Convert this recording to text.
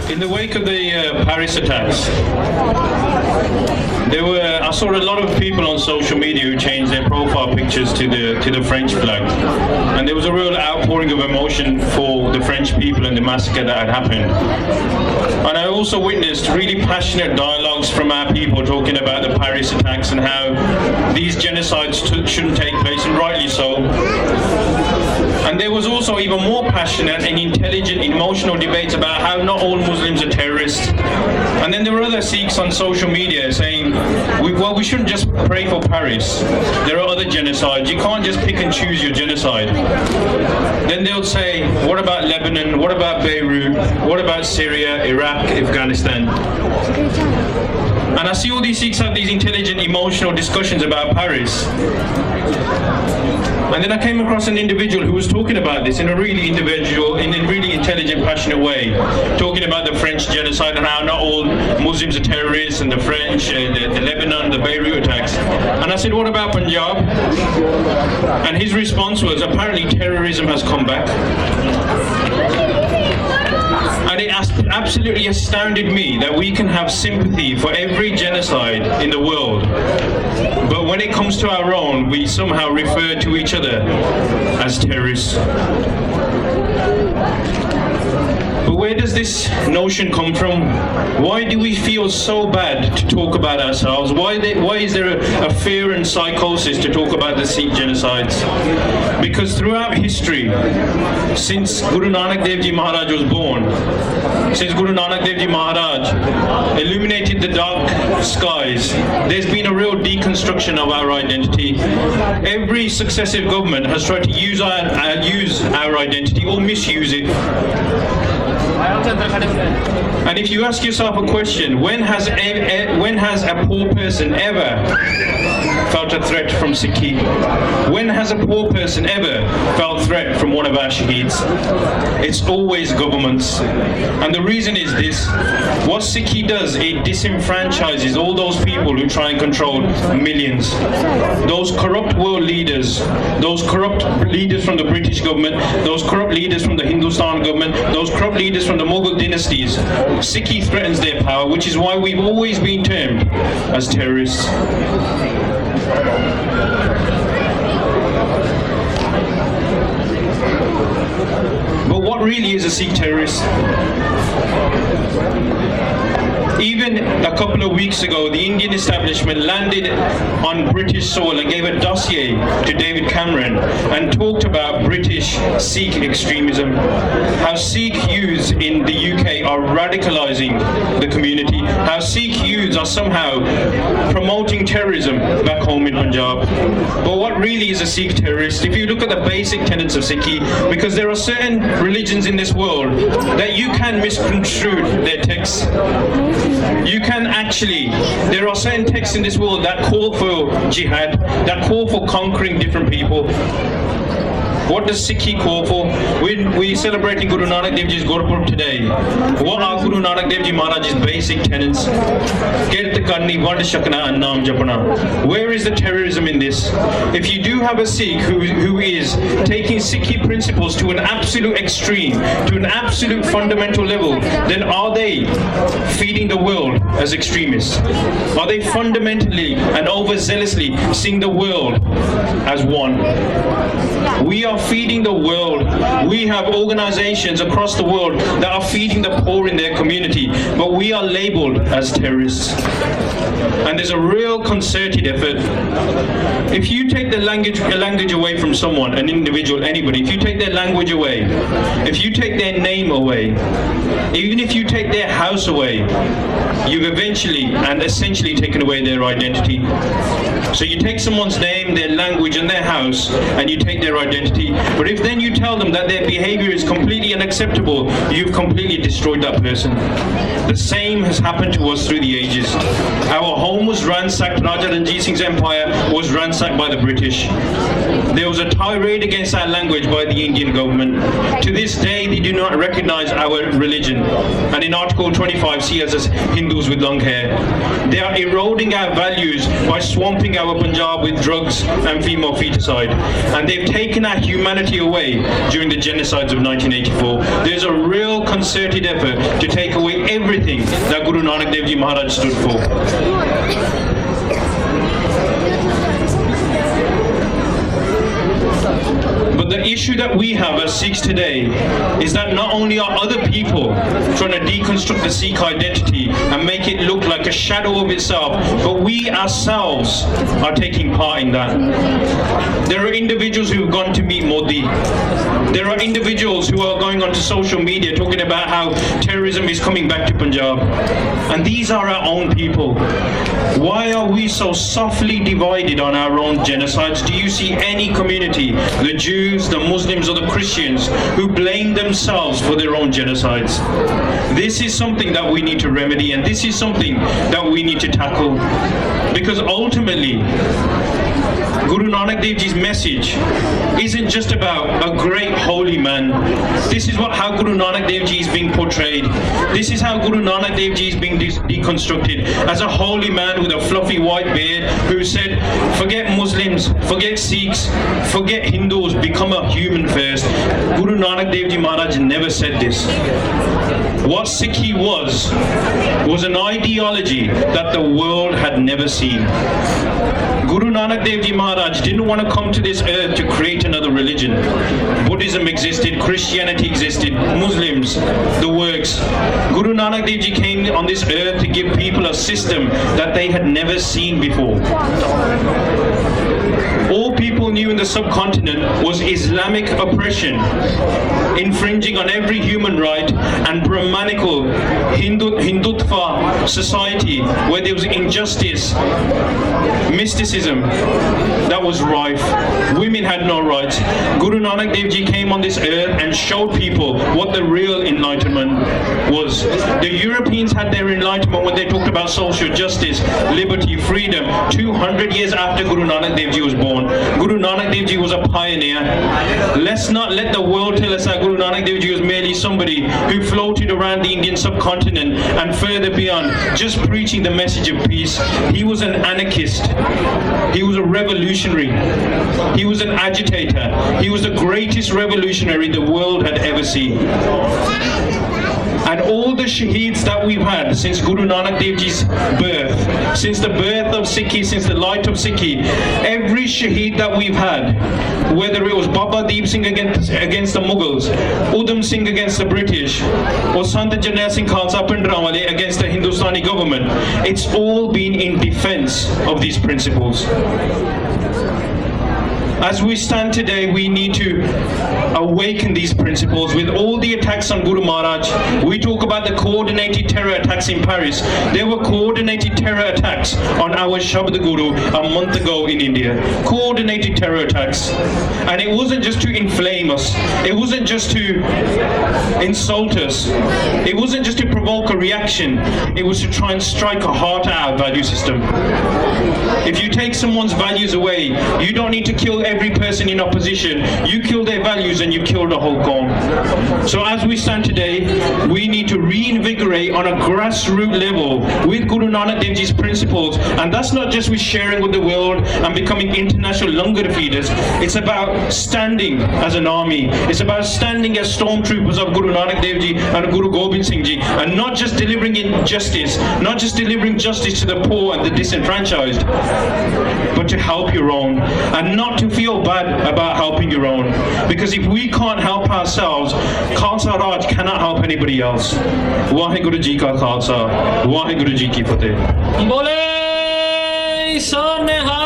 In the wake of the Paris attacks, I saw a lot of people on social media who changed their profile pictures to the French flag, and there was a real outpouring of emotion for the French people and the massacre that had happened. And I also witnessed really passionate dialogues from our people talking about the Paris attacks and how these genocides shouldn't take place, and rightly so. And there was also even more passionate and intelligent, emotional debates about how not all Muslims are terrorists. And then there were other Sikhs on social media saying, we shouldn't just pray for Paris. There are other genocides. You can't just pick and choose your genocide. Then they'll say, what about Lebanon? What about Beirut? What about Syria, Iraq, Afghanistan? And I see all these Sikhs have these intelligent, emotional discussions about Paris. And then I came across an individual who was talking about this in a really intelligent, passionate way, talking about the French genocide and how not all Muslims are terrorists, and the French, the Lebanon, the Beirut attacks. And I said, what about Punjab? And his response was, apparently terrorism has come back. And it absolutely astounded me that we can have sympathy for every genocide in the world, but when it comes to our own, we somehow refer to each other as terrorists. But where does this notion come from? Why do we feel so bad to talk about ourselves? Why is there a fear and psychosis to talk about the Sikh genocides? Because throughout history, since Guru Nanak Dev Ji Maharaj was born, since Guru Nanak Dev Ji Maharaj illuminated the dark skies, there's been a real deconstruction of our identity. Every successive government has tried to use our identity or misuse it. And if you ask yourself a question, when has a poor person ever felt a threat from Sikhi? When has a poor person ever felt threat from one of our shaheeds? It's always governments. And the reason is this: what Sikhi does, it disenfranchises all those people who try and control millions. Those corrupt world leaders, those corrupt leaders from the British government, those corrupt leaders from the Hindustan government, those corrupt leaders from the Mughal dynasties, Sikhi threatens their power, which is why we've always been termed as terrorists. But what really is a Sikh terrorist? Even a couple of weeks ago, the Indian establishment landed on British soil and gave a dossier to David Cameron and talked about British Sikh extremism, how Sikh youths in the UK are radicalising the community, how Sikh youths are somehow promoting terrorism back home in Punjab. But what really is a Sikh terrorist? If you look at the basic tenets of Sikhi, because there are certain religions in this world that you can misconstrue their texts. There are certain texts in this world that call for jihad, that call for conquering different people. What does Sikhi call for? We're celebrating Guru Nanak Dev Ji's Gurpurab today. What are Guru Nanak Dev Ji Maharaj's basic tenets? Where is the terrorism in this? If you do have a Sikh who is taking Sikhi principles to an absolute extreme, to an absolute fundamental level, then are they feeding the world as extremists? Are they fundamentally and overzealously seeing the world as one? We are feeding the world. We have organizations across the world that are feeding the poor in their community, but we are labeled as terrorists. And there's a real concerted effort. If you take the language away from someone, an individual, anybody, if you take their language away, if you take their name away, even if you take their house away, you've eventually and essentially taken away their identity. So you take someone's name, their language and their house, and you take their identity. But if then you tell them that their behavior is completely unacceptable, you've completely destroyed that person. The same has happened to us through the ages. Our home was ransacked. Raja Ranjit Singh's empire was ransacked by the British. There was a tirade against our language by the Indian government. To this day, they do not recognize our religion. And in Article 25, see us as Hindus with long hair. They are eroding our values by swamping our Punjab with drugs and female feticide. And they've taken our humanity away during the genocides of 1984. There's a real concern concerted effort to take away everything that Guru Nanak Dev Ji Maharaj stood for. But the issue that we have as Sikhs today is that not only are other people trying to deconstruct the Sikh identity and make it look like a shadow of itself, but we ourselves are taking part in that. There are individuals who have gone to meet Modi. There are individuals who are going onto social media talking about how terrorism is coming back to Punjab. And these are our own people. Why are we so softly divided on our own genocides? Do you see any community, the Jews, the Muslims or the Christians, who blame themselves for their own genocides? This is something that we need to remedy, and this is something that we need to tackle. Because ultimately, Guru Nanak Dev Ji's message isn't just about a great holy man. This is how Guru Nanak Dev Ji is being portrayed. This is how Guru Nanak Dev Ji is being deconstructed as a holy man with a fluffy white beard who said, forget Muslims, forget Sikhs, forget Hindus, become a human first. Guru Nanak Dev Ji Maharaj never said this. What Sikhi was an ideology that the world had never seen. Guru Nanak Dev Ji Maharaj didn't want to come to this earth to create another religion. Buddhism existed, Christianity existed, Muslims, the works. Guru Nanak Dev Ji came on this earth to give people a system that they had never seen before. All people knew in the subcontinent was Islamic oppression, infringing on every human right, and Brahmanical Hindutva society where there was injustice, mysticism that was rife. Women had no rights. Guru Nanak Dev Ji came on this earth and showed people what the real enlightenment was. The Europeans had their enlightenment when they talked about social justice, liberty, freedom, 200 years after Guru Nanak Dev Ji was born. Guru Nanak Dev Ji was a pioneer. Let's not let the world tell us that Guru Nanak Dev Ji was merely somebody who floated around the Indian subcontinent and further beyond, just preaching the message of peace. He was an anarchist. He was a revolutionary. He was an agitator. He was the greatest revolutionary the world had ever seen. And all the shaheeds that we've had since Guru Nanak Dev Ji's birth, since the birth of Sikhi, since the light of Sikhi, every shaheed that we've had, whether it was Baba Deep Singh against the Mughals, Udham Singh against the British, or Sant Jarnail Singh Khalsa Bhindranwale against the Hindustani government, it's all been in defense of these principles. As we stand today, we need to awaken these principles. With all the attacks on Guru Maharaj, we talk about the coordinated terror attacks in Paris. There were coordinated terror attacks on our Shabd Guru a month ago in India. Coordinated terror attacks. And it wasn't just to inflame us. It wasn't just to insult us. It wasn't just to provoke a reaction. It was to try and strike a heart at our value system. If you take someone's values away, you don't need to kill every person in opposition. You kill their values and you kill the whole qawm. So as we stand today, we need to reinvigorate on a grassroots level with Guru Nanak Dev Ji's principles. And that's not just with sharing with the world and becoming international langar feeders. It's about standing as an army. It's about standing as stormtroopers of Guru Nanak Dev Ji and Guru Gobind Singh Ji, and not just delivering justice, not just delivering justice to the poor and the disenfranchised, but to help your own, and not to feel bad about helping your own. Because if we can't help ourselves, Khalsa Raj cannot help anybody else. Waheguru Ji Ka Khalsa, Waheguru Ji Ki Fateh. Bole Soneha.